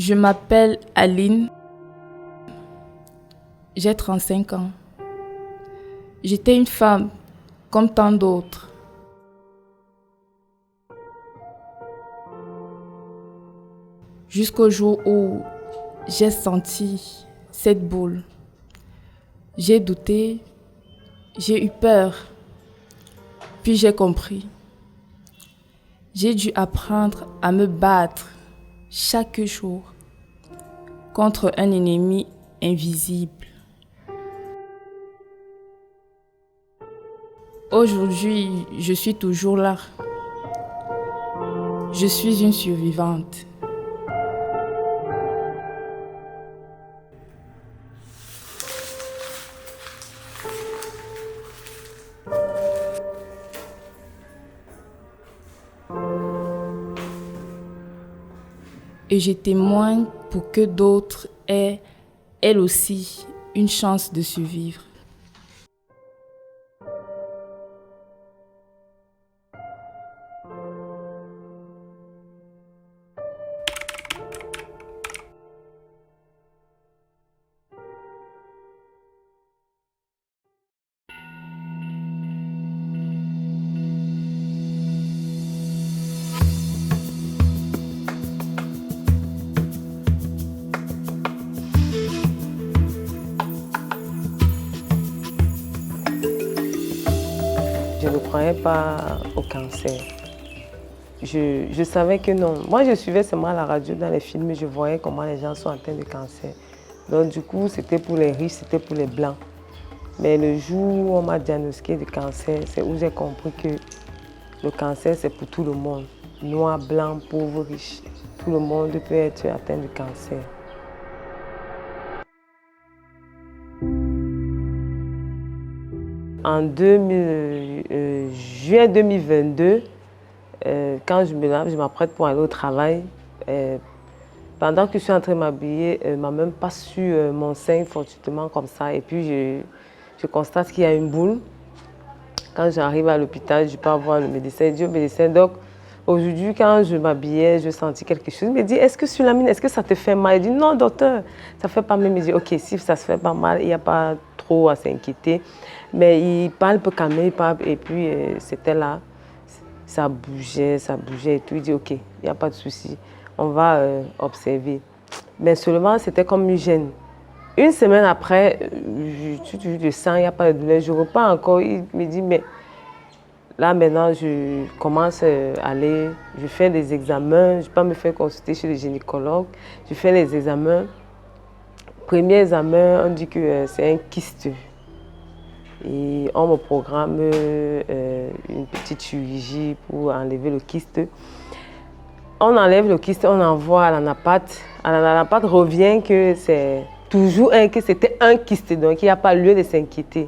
Je m'appelle Aline, j'ai 35 ans. J'étais une femme comme tant d'autres. Jusqu'au jour où j'ai senti cette boule. J'ai douté, j'ai eu peur, puis j'ai compris. J'ai dû apprendre à me battre chaque jour contre un ennemi invisible. Aujourd'hui, je suis toujours là. Je suis une survivante. Et je témoigne pour que d'autres aient, elles aussi, une chance de survivre. Je ne croyais pas au cancer. Je savais que non. Moi, je suivais seulement la radio dans les films et je voyais comment les gens sont atteints de cancer. Donc, du coup, c'était pour les riches, c'était pour les blancs. Mais le jour où on m'a diagnostiqué de cancer, c'est où j'ai compris que le cancer, c'est pour tout le monde. Noir, blanc, pauvre, riche. Tout le monde peut être atteint de cancer. En juin 2022, quand je me lave, je m'apprête pour aller au travail. Pendant que je suis en train de m'habiller, ma main passe sur mon sein fortuitement comme ça. Et puis je constate qu'il y a une boule. Quand j'arrive à l'hôpital, je peux voir le médecin. Il dit au médecin, donc aujourd'hui quand je m'habillais, je sentis quelque chose. Il me dit, est-ce que sur la mine, est-ce que ça te fait mal? Il dit, non docteur, ça ne fait pas mal. Il me dit, ok, si ça ne se fait pas mal, il n'y a pas trop à s'inquiéter. Mais il parle pour calmer, il parle, et puis c'était là. Ça bougeait et tout. Il dit, ok, il n'y a pas de souci, on va observer. Mais seulement, c'était comme une gêne. Une semaine après, je suis de sang, il n'y a pas de douleur. Je repars encore, il me dit, mais là maintenant, je commence à aller, je fais des examens, je peux me faire consulter chez le gynécologue. Je fais les examens. Premier examen, on dit que c'est un kyste. Et on me programme une petite chirurgie pour enlever le kyste. On enlève le kyste, on envoie à l'anapathe. L'anapathe revient que c'est toujours que c'était un kyste, donc il n'y a pas lieu de s'inquiéter.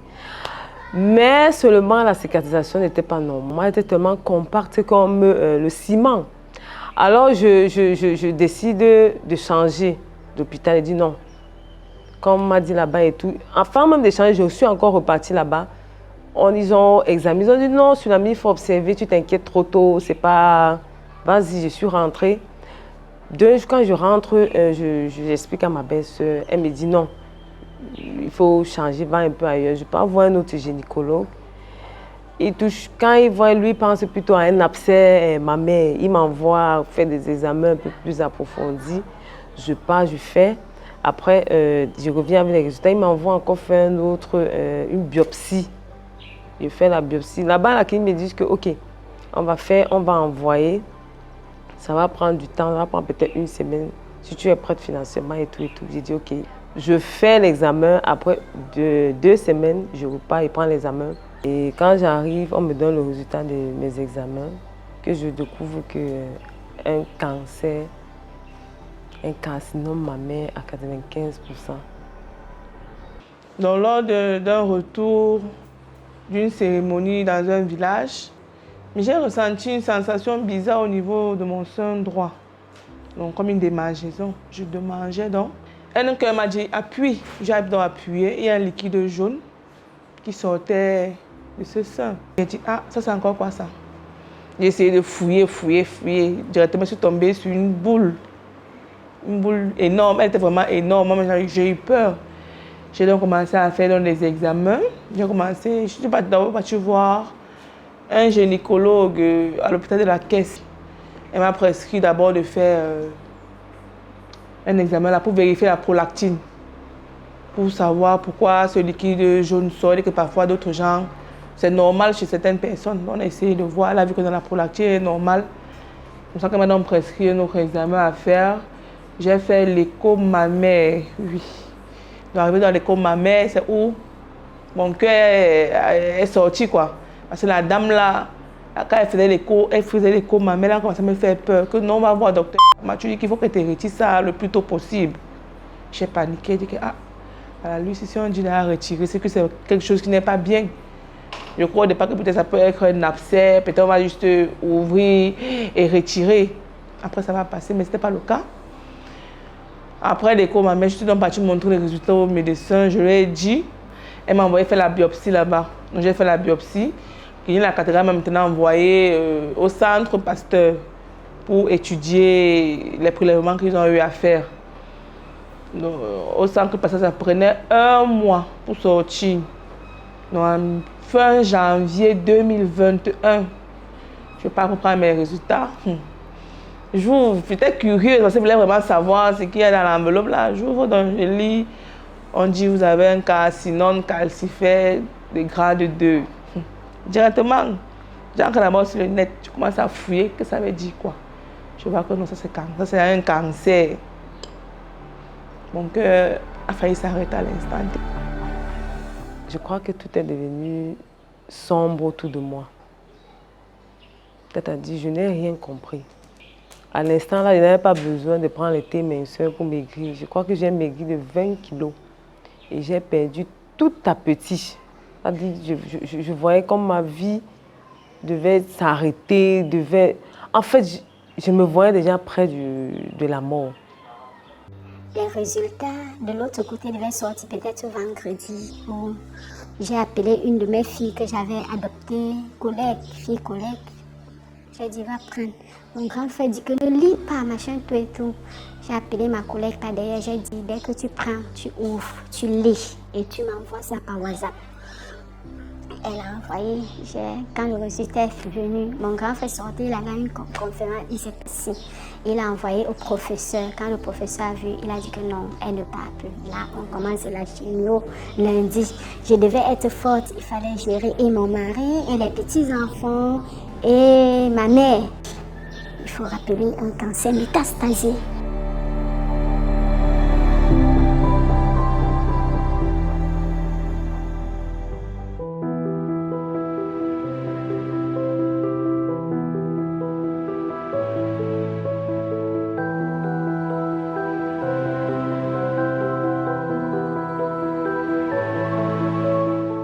Mais seulement la cicatrisation n'était pas normale, elle était tellement compacte comme le ciment. Alors je décide de changer d'hôpital et dis non. Comme on m'a dit là-bas et tout. Enfin, même d'échanger, je suis encore repartie là-bas. Ils ont examiné, ils ont dit non, Tsunami, il faut observer, tu t'inquiètes trop tôt, c'est pas. Vas-y, je suis rentrée. Quand je rentre, j'explique à ma belle-sœur, elle me dit non, il faut changer, va un peu ailleurs. Je peux avoir un autre gynécologue. Quand il voit, lui, il pense plutôt à un abcès, ma mère, il m'envoie faire des examens un peu plus approfondis. Je pars, je fais. Après, je reviens avec les résultats. Il m'envoie encore faire une biopsie. Je fais la biopsie. Là-bas, la clinique me dit que, OK, on va envoyer. Ça va prendre du temps, ça va prendre peut-être une semaine. Si tu es prête financièrement et tout. J'ai dit, OK. Je fais l'examen. Après 2 semaines, je repars et prends l'examen. Et quand j'arrive, on me donne le résultat de mes examens, que je découvre qu'un cancer, un carcinome mammaire à 95%. Donc, lors d'un retour d'une cérémonie dans un village, j'ai ressenti une sensation bizarre au niveau de mon sein droit. Donc, comme une démangeaison. Je démangeais donc. Un cœur m'a dit appuie. J'ai donc appuyé. Il y a un liquide jaune qui sortait de ce sein. J'ai dit ah, ça c'est encore quoi ça? J'ai essayé de fouiller. Directement, je suis tombée sur une boule. une boule énorme. Elle était vraiment énorme. Moi, j'ai eu peur. J'ai donc commencé à faire des examens. Je suis partie voir un gynécologue à l'hôpital de la Caisse. Elle m'a prescrit d'abord de faire un examen là pour vérifier la prolactine. Pour savoir pourquoi ce liquide jaune sort et que parfois d'autres gens, c'est normal chez certaines personnes. On a essayé de voir, elle a vu que dans la prolactine est normale. C'est pour ça qu'elle m'a donc prescrit un autre examen à faire. J'ai fait l'écho mammaire, oui. Arrivé dans l'écho mammaire, c'est où mon cœur est sorti, quoi. Parce que la dame là, quand elle faisait l'écho mammaire, elle a commencé à me faire peur. Que non, on va voir docteur. Tu dis qu'il faut que tu retires ça le plus tôt possible. J'ai paniqué, j'ai dit que voilà, lui, si on dit à retirer, c'est que c'est quelque chose qui n'est pas bien. Je crois au départ que peut-être ça peut être un abcès, peut-être on va juste ouvrir et retirer. Après, ça va passer, mais ce n'était pas le cas. Après l'écho mammaire, je suis donc partie montrer les résultats au médecin. Je lui ai dit, elle m'a envoyé faire la biopsie là-bas. Donc j'ai fait la biopsie. La cathédrale m'a maintenant envoyé au centre Pasteur pour étudier les prélèvements qu'ils ont eu à faire. Donc, au centre Pasteur, ça prenait 1 mois pour sortir. Donc, fin janvier 2021, je pars pour prendre mes résultats. J'étais curieuse parce que je voulais vraiment savoir ce qu'il y a dans l'enveloppe là. J'ouvre, donc je lis. On dit vous avez un carcinome calcifère de grade 2. Directement, j'entre d'abord sur le net, je commence à fouiller, que ça veut dire quoi. Je vois que non, ça c'est un cancer. Mon cœur a failli s'arrêter à l'instant. Je crois que tout est devenu sombre autour de moi. Peut-être dit, je n'ai rien compris. À l'instant là, je n'avais pas besoin de prendre le thé minceur pour maigrir. Je crois que j'ai maigri de 20 kilos et j'ai perdu tout à petit. Je voyais comme ma vie devait s'arrêter, En fait, je me voyais déjà près de la mort. Les résultats de l'autre côté devaient sortir peut-être vendredi. J'ai appelé une de mes filles que j'avais adoptée, fille collègue. J'ai dit, va prendre. Mon grand frère dit que ne lis pas, machin, tout et tout. J'ai appelé ma collègue par derrière, j'ai dit, dès que tu prends, tu ouvres, tu lis et tu m'envoies ça par WhatsApp. Elle a envoyé, quand le résultat est venu, mon grand frère sortait, il avait une conférence, il s'est passé. Il a envoyé au professeur. Quand le professeur a vu, il a dit que non, elle ne part plus. Là, on commence la chimio lundi. Je devais être forte, il fallait gérer et mon mari, et les petits-enfants, et ma mère. Il faut rappeler un cancer métastasé.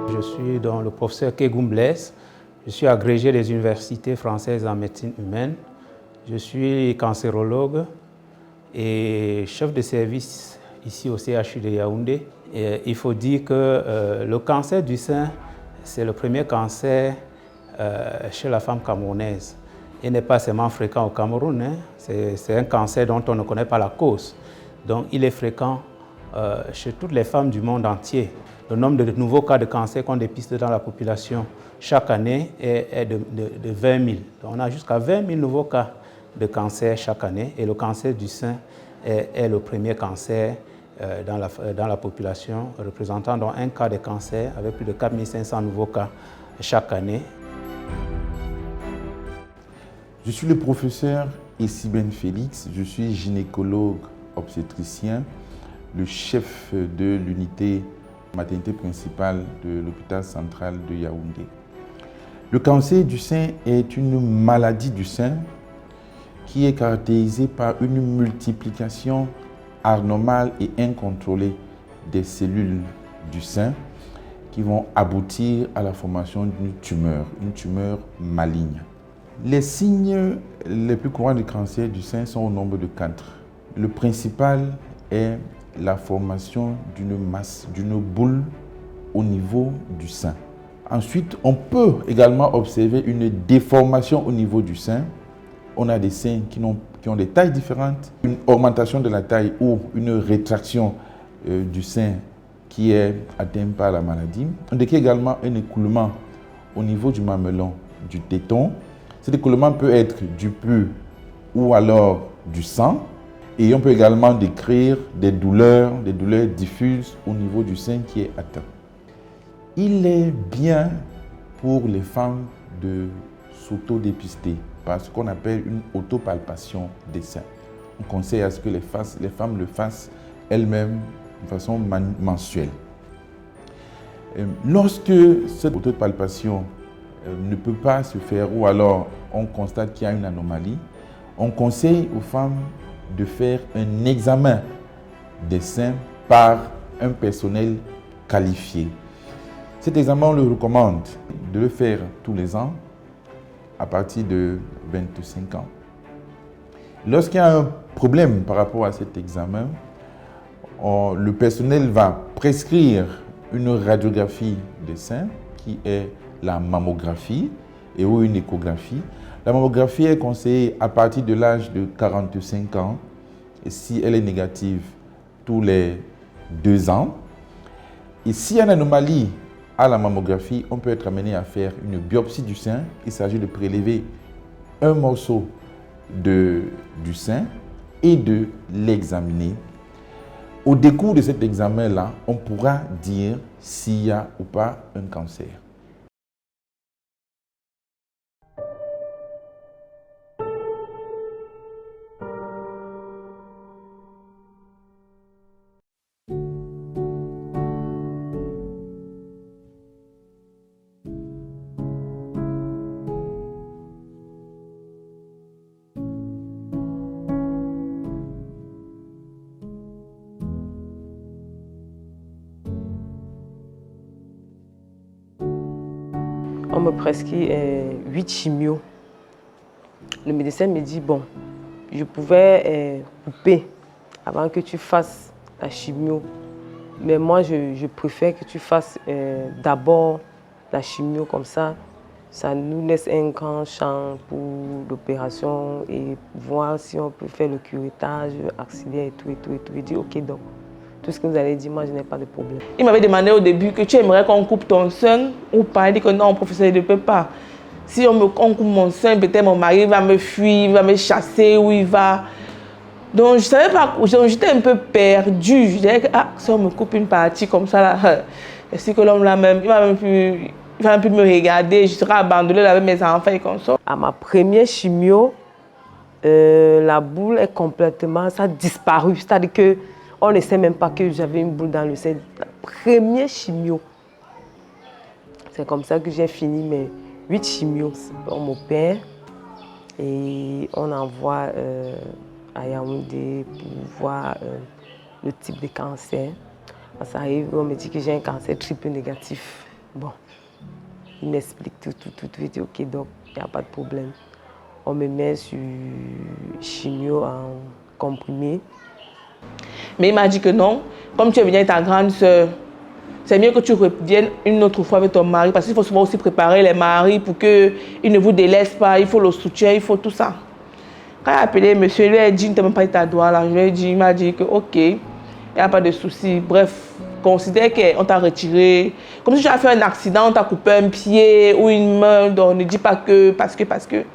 Je suis donc le professeur Kegoum Blaise. Je suis agrégé des universités françaises en médecine humaine. Je suis cancérologue et chef de service ici au CHU de Yaoundé. Et il faut dire que le cancer du sein, c'est le premier cancer chez la femme camerounaise. Il n'est pas seulement fréquent au Cameroun, hein. C'est un cancer dont on ne connaît pas la cause. Donc il est fréquent chez toutes les femmes du monde entier. Le nombre de nouveaux cas de cancer qu'on dépiste dans la population chaque année est de 20 000. Donc on a jusqu'à 20 000 nouveaux cas de cancer chaque année et le cancer du sein est le premier cancer dans la population, représentant donc un cas de cancer avec plus de 4 500 nouveaux cas chaque année. Je suis le professeur Essiben Félix, je suis gynécologue obstétricien, le chef de l'unité maternité principale de l'hôpital central de Yaoundé. Le cancer du sein est une maladie du sein qui est caractérisée par une multiplication anormale et incontrôlée des cellules du sein qui vont aboutir à la formation d'une tumeur maligne. Les signes les plus courants du cancer du sein sont au nombre de 4. Le principal est la formation d'une masse, d'une boule au niveau du sein. Ensuite, on peut également observer une déformation au niveau du sein on a des seins qui ont des tailles différentes, une augmentation de la taille ou une rétraction du sein qui est atteint par la maladie. On décrit également un écoulement au niveau du mamelon, du téton. Cet écoulement peut être du pus ou alors du sang. Et on peut également décrire des douleurs diffuses au niveau du sein qui est atteint. Il est bien pour les femmes de s'auto-dépister par ce qu'on appelle une autopalpation des seins. On conseille à ce que les femmes le fassent elles-mêmes de façon mensuelle. Lorsque cette autopalpation ne peut pas se faire ou alors on constate qu'il y a une anomalie, on conseille aux femmes de faire un examen des seins par un personnel qualifié. Cet examen, on le recommande de le faire tous les ans à partir de 25 ans. Lorsqu'il y a un problème par rapport à cet examen, le personnel va prescrire une radiographie des seins qui est la mammographie et ou une échographie. La mammographie est conseillée à partir de l'âge de 45 ans et si elle est négative tous les 2 ans. Et s'il y a une anomalie à la mammographie, on peut être amené à faire une biopsie du sein. Il s'agit de prélever un morceau du sein et de l'examiner. Au décours de cet examen-là, on pourra dire s'il y a ou pas un cancer. On me prescrit 8 chimios. Le médecin me dit, bon, je pouvais couper avant que tu fasses la chimio. Mais moi, je préfère que tu fasses d'abord la chimio comme ça. Ça nous laisse un grand champ pour l'opération et voir si on peut faire le curettage axillaire et tout. Il dit, ok, donc. Tout ce que vous allez dire, moi, je n'ai pas de problème. Il m'avait demandé au début que tu aimerais qu'on coupe ton sein ou pas. Il dit que non, professeur, il ne peut pas. Si on coupe mon sein, peut-être mon mari va me fuir, il va me chasser ou il va... Donc, je ne savais pas, j'étais un peu perdue. Je disais que si on me coupe une partie comme ça, là, est-ce que l'homme là même, il va même plus me regarder, je serai abandonnée là avec mes enfants et comme ça. À ma première chimio, la boule est complètement, ça a disparu. C'est-à-dire que on ne sait même pas que j'avais une boule dans le sein. La première chimio. C'est comme ça que j'ai fini mes 8 chimios. On m'opère et on envoie à Yaoundé pour voir le type de cancer. Quand ça arrive, on me dit que j'ai un cancer triple négatif. Bon, il m'explique tout. Il dit ok, donc il n'y a pas de problème. On me met sur chimio en comprimé. Mais il m'a dit que non, comme tu es venue avec ta grande soeur, c'est mieux que tu reviennes une autre fois avec ton mari parce qu'il faut souvent aussi préparer les maris pour qu'ils ne vous délaissent pas, il faut le soutien, il faut tout ça. Quand il a appelé monsieur, il lui a dit, ne t'as même pas eu ta doigt là. Il m'a dit que ok, il n'y a pas de souci. Bref, considère qu'on t'a retiré. Comme si tu as fait un accident, on t'a coupé un pied ou une main, donc ne dis pas que, parce que. Donc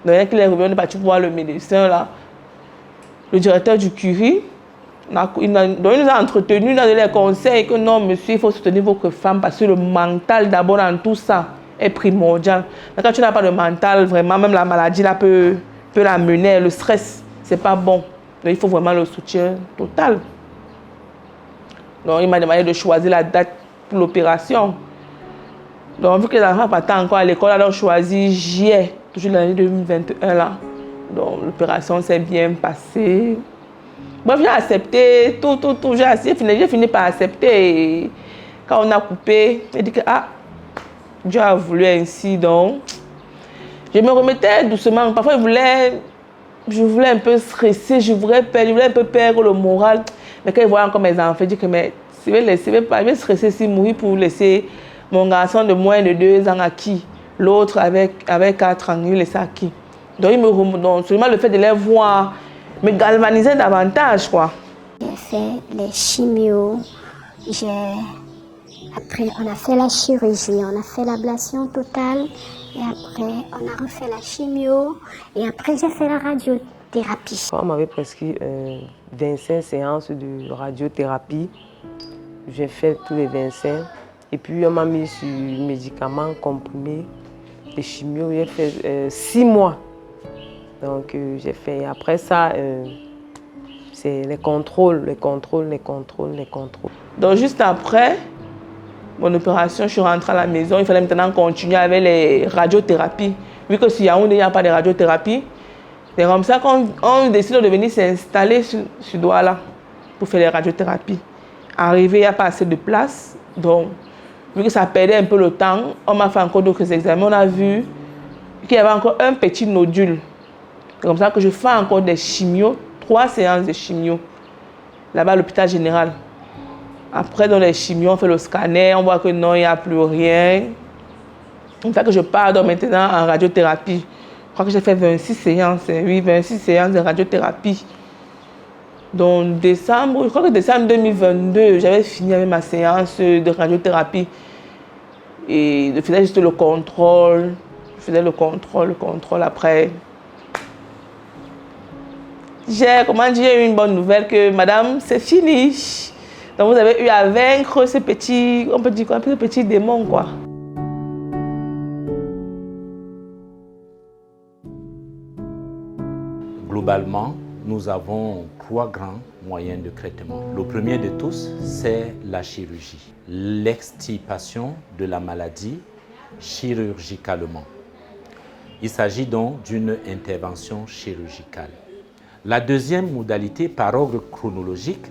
il y a qu'il est revenu, on est parti voir le médecin là. Le directeur du Curie, il nous a entretenus, il nous a donné les conseils que non, monsieur, il faut soutenir votre femme parce que le mental d'abord dans tout ça est primordial. Mais quand tu n'as pas de mental, vraiment, même la maladie là peut la mener, le stress, c'est pas bon. Donc il faut vraiment le soutien total. Donc il m'a demandé de choisir la date pour l'opération. Donc vu que les enfants partent encore à l'école, alors choisi juillet, toujours l'année 2021 là. Donc l'opération s'est bien passée. Bref, j'ai accepté tout. J'ai fini par accepter. Et quand on a coupé, j'ai dit que Dieu a voulu ainsi. Donc, je me remettais doucement. Parfois, je voulais un peu stresser, je voulais un peu perdre le moral. Mais quand ils voyaient encore mes enfants, je dis que mais, je vais stresser si mourir pour laisser mon garçon de moins de 2 ans à qui? L'autre avec 4 ans, il laisse à qui? Donc seulement le fait de les voir me galvanisait davantage, quoi. J'ai fait les chimios, après on a fait la chirurgie, on a fait l'ablation totale, et après on a refait la chimio, et après j'ai fait la radiothérapie. On m'avait prescrit 25 séances de radiothérapie. J'ai fait tous les 25. Et puis on m'a mis sur médicaments comprimés, les chimios. J'ai fait 6 mois. Donc j'ai fait. Après ça, c'est les contrôles. Donc juste après mon opération, je suis rentrée à la maison. Il fallait maintenant continuer avec les radiothérapies. Vu que sur Yaoundé, il n'y a pas de radiothérapie. C'est comme ça qu'on décide de venir s'installer sur Douala pour faire les radiothérapies. Arrivé, il n'y a pas assez de place. Donc, vu que ça perdait un peu le temps, on m'a fait encore d'autres examens. On a vu qu'il y avait encore un petit nodule. C'est comme ça que je fais encore des chimios, 3 séances de chimio, là-bas à l'hôpital général. Après, dans les chimios, on fait le scanner, on voit que non, il n'y a plus rien. C'est ça que je pars donc maintenant en radiothérapie. Je crois que j'ai fait 26 séances, oui, 26 séances de radiothérapie. Donc, décembre, je crois que décembre 2022, j'avais fini avec ma séance de radiothérapie. Et je faisais juste le contrôle. Je faisais le contrôle après. J'ai eu une bonne nouvelle que madame, c'est fini. Donc vous avez eu à vaincre ce petit, on peut dire quoi, un peu ce petit démon, quoi. Globalement, nous avons 3 grands moyens de traitement. Le premier de tous, c'est la chirurgie. L'extirpation de la maladie chirurgicalement. Il s'agit donc d'une intervention chirurgicale. La deuxième modalité par ordre chronologique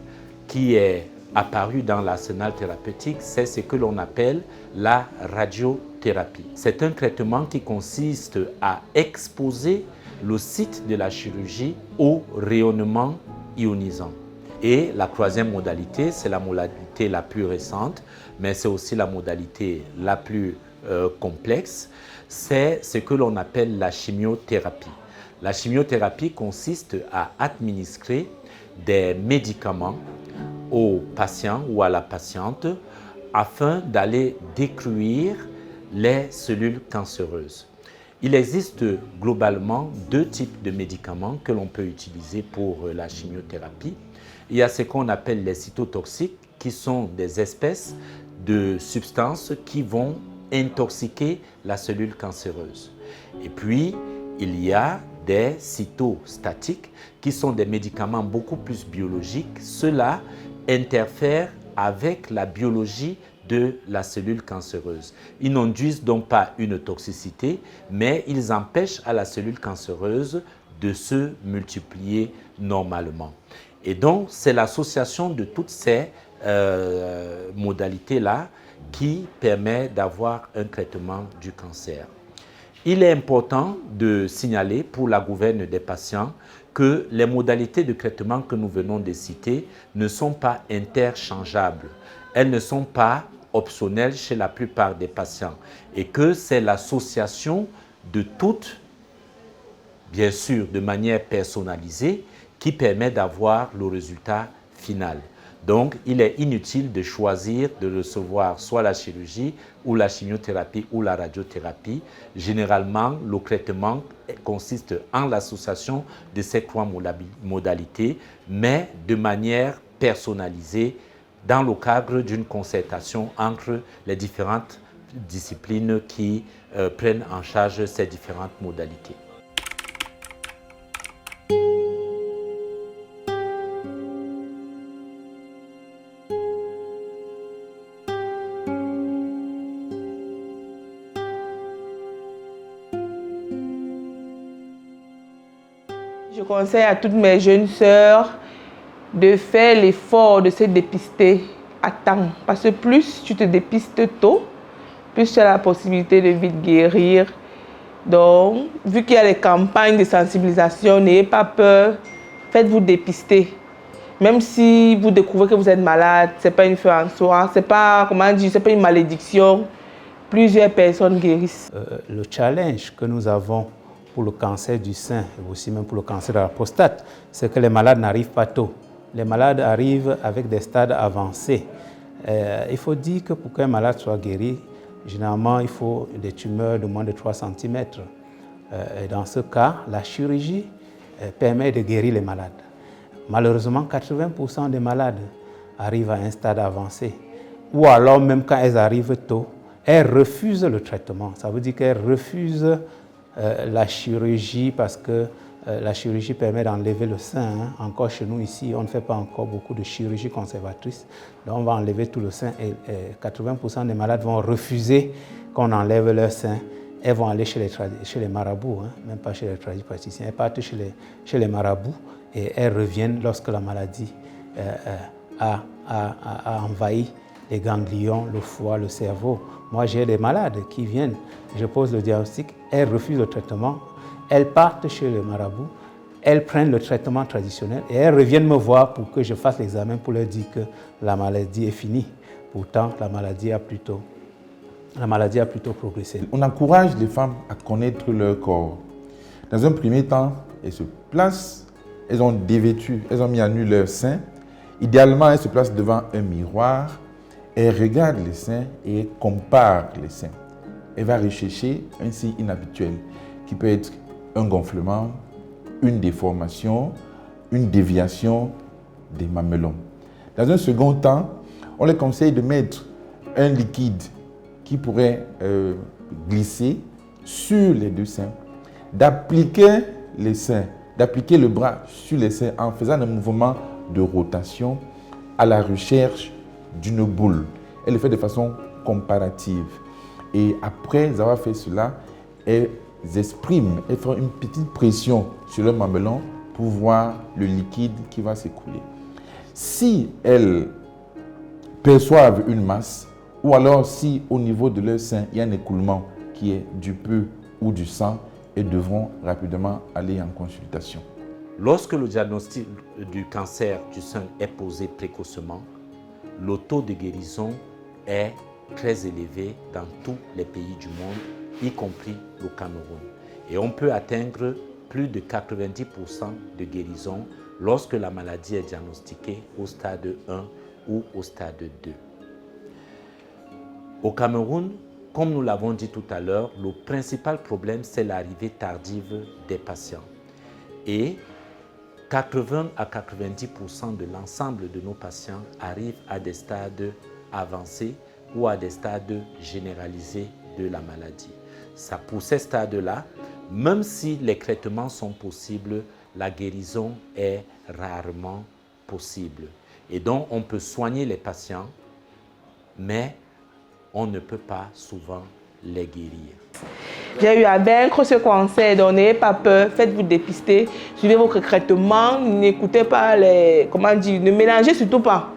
qui est apparue dans l'arsenal thérapeutique, c'est ce que l'on appelle la radiothérapie. C'est un traitement qui consiste à exposer le site de la chirurgie au rayonnement ionisant. Et la troisième modalité, c'est la modalité la plus récente, mais c'est aussi la modalité la plus complexe, c'est ce que l'on appelle la chimiothérapie. La chimiothérapie consiste à administrer des médicaments au patient ou à la patiente afin d'aller détruire les cellules cancéreuses. Il existe globalement 2 types de médicaments que l'on peut utiliser pour la chimiothérapie. Il y a ce qu'on appelle les cytotoxiques, qui sont des espèces de substances qui vont intoxiquer la cellule cancéreuse. Et puis, il y a des cytostatiques, qui sont des médicaments beaucoup plus biologiques. Ceux-là interfèrent avec la biologie de la cellule cancéreuse. Ils n'induisent donc pas une toxicité, mais ils empêchent à la cellule cancéreuse de se multiplier normalement. Et donc, c'est l'association de toutes ces modalités-là qui permet d'avoir un traitement du cancer. Il est important de signaler pour la gouverne des patients que les modalités de traitement que nous venons de citer ne sont pas interchangeables. Elles ne sont pas optionnelles chez la plupart des patients et que c'est l'association de toutes, bien sûr de manière personnalisée, qui permet d'avoir le résultat final. Donc, il est inutile de choisir de recevoir soit la chirurgie ou la chimiothérapie ou la radiothérapie. Généralement, le traitement consiste en l'association de ces 3 modalités, mais de manière personnalisée dans le cadre d'une concertation entre les différentes disciplines qui prennent en charge ces différentes modalités. Je conseille à toutes mes jeunes sœurs de faire l'effort de se dépister à temps. Parce que plus tu te dépistes tôt, plus tu as la possibilité de vite guérir. Donc, vu qu'il y a les campagnes de sensibilisation, n'ayez pas peur, faites-vous dépister. Même si vous découvrez que vous êtes malade, ce n'est pas une fin en soi, c'est pas, comment dire, c'est pas une malédiction. Plusieurs personnes guérissent. Le challenge que nous avons pour le cancer du sein et aussi même pour le cancer de la prostate, c'est que les malades n'arrivent pas tôt. Les malades arrivent avec des stades avancés. Il faut dire que pour qu'un malade soit guéri, généralement, il faut des tumeurs de moins de 3 cm. Et dans ce cas, la chirurgie permet de guérir les malades. Malheureusement, 80% des malades arrivent à un stade avancé. Ou alors, même quand elles arrivent tôt, elles refusent le traitement. Ça veut dire qu'elles refusent la chirurgie parce que la chirurgie permet d'enlever le sein. Hein. Encore chez nous ici, on ne fait pas encore beaucoup de chirurgie conservatrice. Donc on va enlever tout le sein et 80% des malades vont refuser qu'on enlève leur sein. Elles vont aller chez les marabouts, hein, même pas chez les tradipraticiens. Elles partent chez les marabouts et elles reviennent lorsque la maladie a envahi les ganglions, le foie, le cerveau. Moi, j'ai des malades qui viennent, je pose le diagnostic, elles refusent le traitement, elles partent chez les marabouts, elles prennent le traitement traditionnel et elles reviennent me voir pour que je fasse l'examen pour leur dire que la maladie est finie. Pourtant, la maladie a plutôt progressé. On encourage les femmes à connaître leur corps. Dans un premier temps, elles se placent, elles ont dévêtu, elles ont mis à nu leur sein. Idéalement, elles se placent devant un miroir, elles regardent les seins et elles comparent les seins. Elle va rechercher un signe inhabituel qui peut être un gonflement, une déformation, une déviation des mamelons. Dans un second temps, on les conseille de mettre un liquide qui pourrait glisser sur les deux seins, d'appliquer les seins, d'appliquer le bras sur les seins en faisant un mouvement de rotation à la recherche d'une boule. Elle le fait de façon comparative. Et après avoir fait cela, elles expriment, elles font une petite pression sur le mamelon pour voir le liquide qui va s'écouler. Si elles perçoivent une masse, ou alors si au niveau de leur sein, il y a un écoulement qui est du peu ou du sang, elles devront rapidement aller en consultation. Lorsque le diagnostic du cancer du sein est posé précocement, le taux de guérison est très élevé dans tous les pays du monde, y compris le Cameroun. Et on peut atteindre plus de 90% de guérison lorsque la maladie est diagnostiquée au stade 1 ou au stade 2. Au Cameroun, comme nous l'avons dit tout à l'heure, le principal problème, c'est l'arrivée tardive des patients. Et 80 à 90% de l'ensemble de nos patients arrivent à des stades avancés ou à des stades généralisés de la maladie. Pour ces stades-là, même si les traitements sont possibles, la guérison est rarement possible. Et donc, on peut soigner les patients, mais on ne peut pas souvent les guérir. J'ai eu à vaincre ce cancer, donc n'ayez pas peur, faites-vous dépister, suivez vos traitements, n'écoutez pas ne mélangez surtout pas.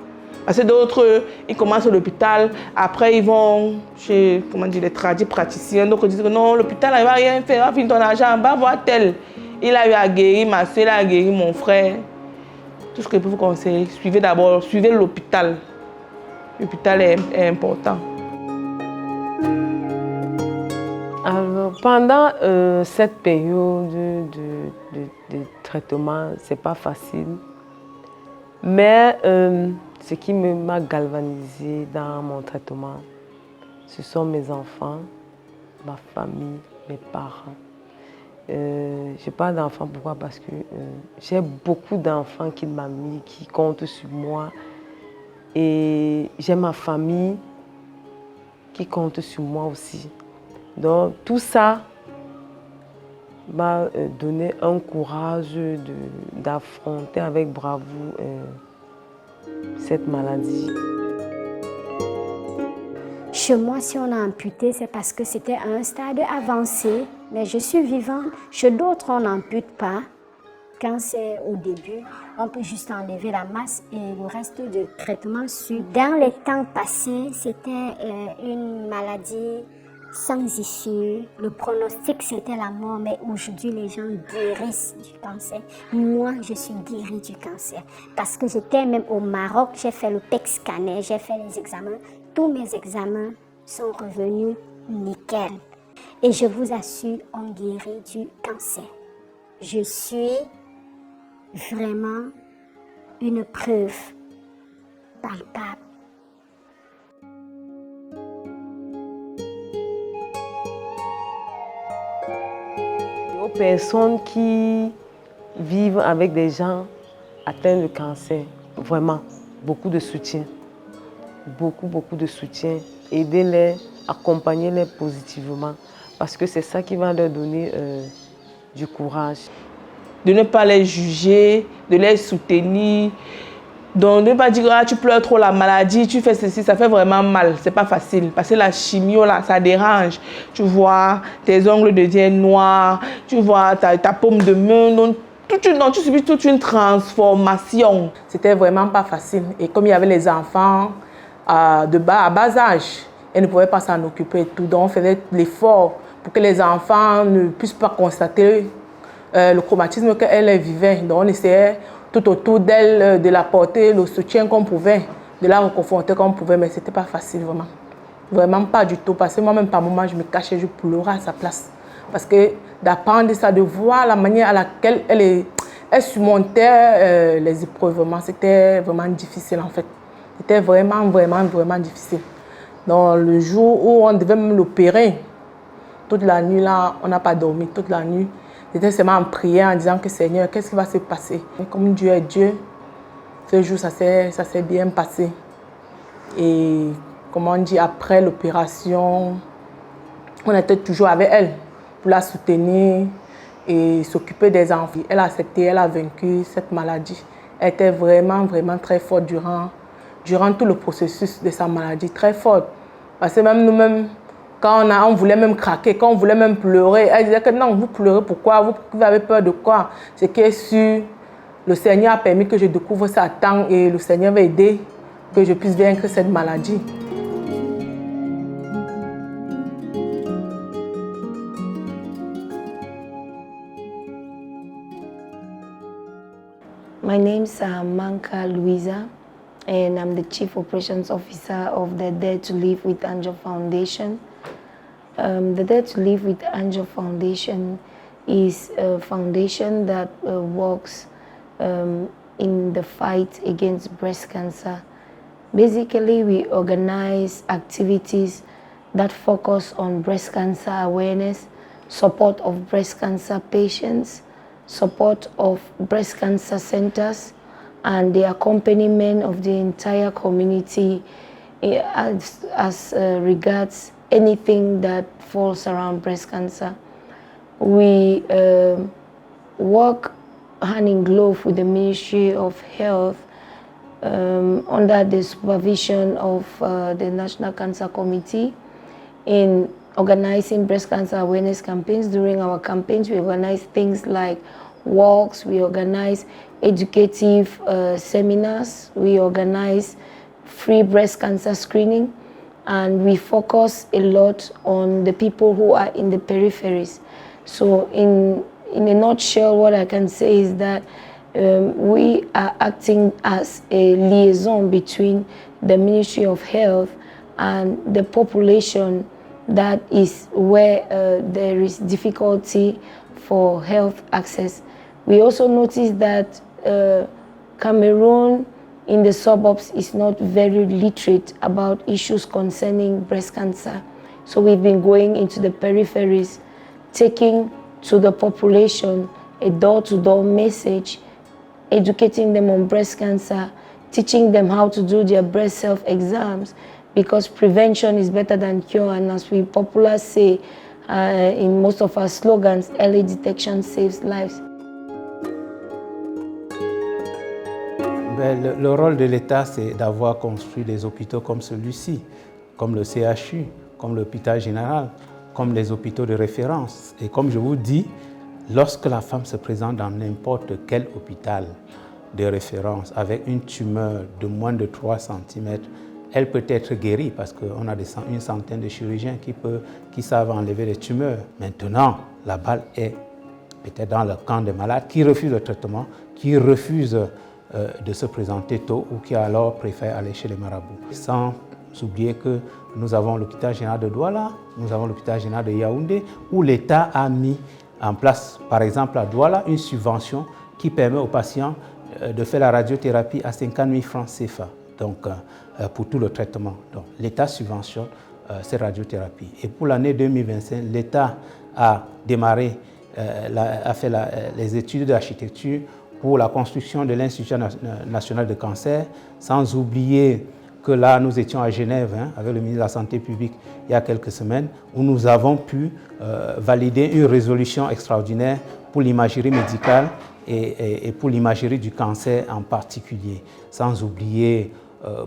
Parce que d'autres, ils commencent à l'hôpital, après ils vont chez les tradipraticiens, donc ils disent que non, l'hôpital il va rien faire, va finir ton argent, va voir tel. Il a eu à guérir ma soeur, il a guéri mon frère. Tout ce que je peux vous conseiller, suivez l'hôpital. L'hôpital est important. Alors, pendant cette période de traitement, ce n'est pas facile. Mais ce qui m'a galvanisé dans mon traitement, ce sont mes enfants, ma famille, mes parents. Je n'ai pas d'enfants, pourquoi? Parce que j'ai beaucoup d'enfants qui m'aiment, qui comptent sur moi. Et j'ai ma famille qui compte sur moi aussi. Donc tout ça m'a donné un courage d'affronter avec bravoure cette maladie. Chez moi, si on a amputé, c'est parce que c'était à un stade avancé, mais je suis vivante. Chez d'autres, on n'ampute pas. Quand c'est au début, on peut juste enlever la masse et le reste de traitement suit. Dans les temps passés, c'était une maladie sans issue. Le pronostic, c'était la mort, mais aujourd'hui, les gens guérissent du cancer. Moi, je suis guérie du cancer parce que j'étais même au Maroc, j'ai fait le PET scanner, j'ai fait les examens. Tous mes examens sont revenus nickel. Et je vous assure, on guérit du cancer. Je suis vraiment une preuve palpable. Aux personnes qui vivent avec des gens atteints de cancer, vraiment, beaucoup de soutien. Beaucoup de soutien. Aidez-les, accompagnez-les positivement parce que c'est ça qui va leur donner du courage. De ne pas les juger, de les soutenir. Donc, de ne pas dire ah, tu pleures trop la maladie, tu fais ceci, ça fait vraiment mal. C'est pas facile parce que la chimio, là, ça dérange. Tu vois, tes ongles deviennent noirs, tu vois ta paume de main. Donc, tu subis toute une transformation. C'était vraiment pas facile. Et comme il y avait les enfants à bas âge, elles ne pouvaient pas s'en occuper et tout. Donc, on faisait l'effort pour que les enfants ne puissent pas constater le traumatisme qu'elles vivaient. Donc, on essayait tout autour d'elle, de la porter le soutien qu'on pouvait, de la reconforter comme on pouvait, mais ce n'était pas facile vraiment. Vraiment pas du tout, parce que moi-même par moments je me cachais, je pleurais à sa place. Parce que d'apprendre ça, de voir la manière à laquelle elle surmontait les épreuves, c'était vraiment difficile en fait. C'était vraiment difficile. Donc le jour où on devait même l'opérer, toute la nuit là, on n'a pas dormi, toute la nuit. J'étais seulement en prière en disant que Seigneur, qu'est-ce qui va se passer? Et comme Dieu est Dieu, ce jour, ça s'est bien passé. Et comme on dit, après l'opération, on était toujours avec elle pour la soutenir et s'occuper des enfants. Elle a accepté, elle a vaincu cette maladie. Elle était vraiment très forte durant tout le processus de sa maladie, très forte. Parce que même nous-mêmes, quand on voulait même craquer, quand on voulait même pleurer, elle disait que non, vous pleurez, pourquoi? Vous avez peur de quoi? C'est que si le Seigneur a permis que je découvre ça à temps et le Seigneur va aider que je puisse vaincre cette maladie. My name is Manka Louisa, and I'm the Chief Operations Officer of the Dare to Live with Angel Foundation. The Dare to Live with Angel Foundation is a foundation that works in the fight against breast cancer. Basically, we organize activities that focus on breast cancer awareness, support of breast cancer patients, support of breast cancer centers, and the accompaniment of the entire community as regards anything that falls around breast cancer. We work hand in glove with the Ministry of Health under the supervision of the National Cancer Committee in organizing breast cancer awareness campaigns. During our campaigns, we organize things like walks, we organize educative seminars, we organize free breast cancer screening, and we focus a lot on the people who are in the peripheries. So in a nutshell, what I can say is that we are acting as a liaison between the Ministry of Health and the population that is where there is difficulty for health access. We also noticed that Cameroon in the suburbs is not very literate about issues concerning breast cancer. So we've been going into the peripheries, taking to the population a door-to-door message, educating them on breast cancer, teaching them how to do their breast self-exams, because prevention is better than cure, and as we popularly say in most of our slogans, early detection saves lives. Le rôle de l'État, c'est d'avoir construit des hôpitaux comme celui-ci, comme le CHU, comme l'hôpital général, comme les hôpitaux de référence. Et comme je vous dis, lorsque la femme se présente dans n'importe quel hôpital de référence avec une tumeur de moins de 3 cm, elle peut être guérie parce qu'on a une centaine de chirurgiens qui savent enlever les tumeurs. Maintenant, la balle est peut-être dans le camp des malades qui refusent le traitement, qui refusent de se présenter tôt ou qui alors préfèrent aller chez les marabouts. Sans oublier que nous avons l'hôpital général de Douala, nous avons l'hôpital général de Yaoundé, où l'État a mis en place, par exemple à Douala, une subvention qui permet aux patients de faire la radiothérapie à 50 000 francs CFA, donc pour tout le traitement. Donc l'État subventionne ces radiothérapies. Et pour l'année 2025, l'État a démarré, a fait les études d'architecture pour la construction de l'Institut national de cancer, sans oublier que là, nous étions à Genève avec le ministre de la Santé publique il y a quelques semaines, où nous avons pu valider une résolution extraordinaire pour l'imagerie médicale et pour l'imagerie du cancer en particulier, sans oublier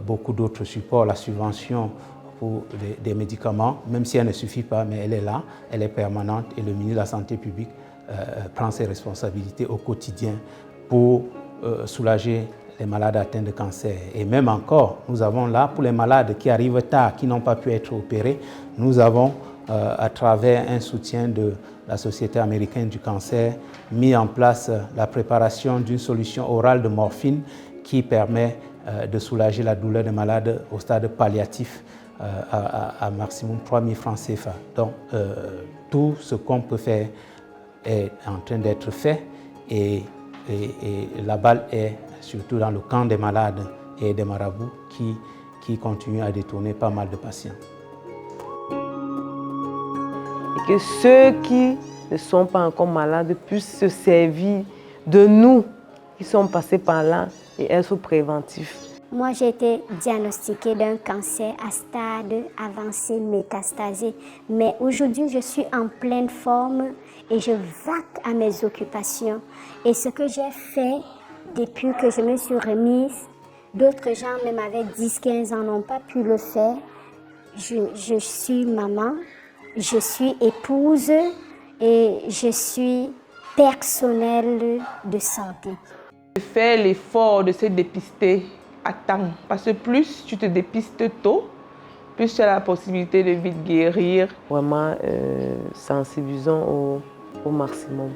beaucoup d'autres supports, la subvention pour des médicaments, même si elle ne suffit pas, mais elle est là, elle est permanente et le ministre de la Santé publique prend ses responsabilités au quotidien pour soulager les malades atteints de cancer. Et même encore, nous avons là, pour les malades qui arrivent tard, qui n'ont pas pu être opérés, nous avons, à travers un soutien de la Société américaine du cancer, mis en place la préparation d'une solution orale de morphine qui permet de soulager la douleur des malades au stade palliatif à maximum 3 000 francs CFA. Donc, tout ce qu'on peut faire est en train d'être fait et la balle est surtout dans le camp des malades et des marabouts qui continuent à détourner pas mal de patients. Et que ceux qui ne sont pas encore malades puissent se servir de nous qui sommes passés par là et être préventifs. Moi, j'ai été diagnostiquée d'un cancer à stade avancé métastasé. Mais aujourd'hui, je suis en pleine forme et je vaque à mes occupations. Et ce que j'ai fait depuis que je me suis remise, d'autres gens, même avec 10-15 ans, n'ont pas pu le faire. Je suis maman, je suis épouse et je suis personnel de santé. Fais l'effort de se dépister à temps, parce que plus tu te dépistes tôt, plus tu as la possibilité de vite guérir. Vraiment sensibilisons au maximum.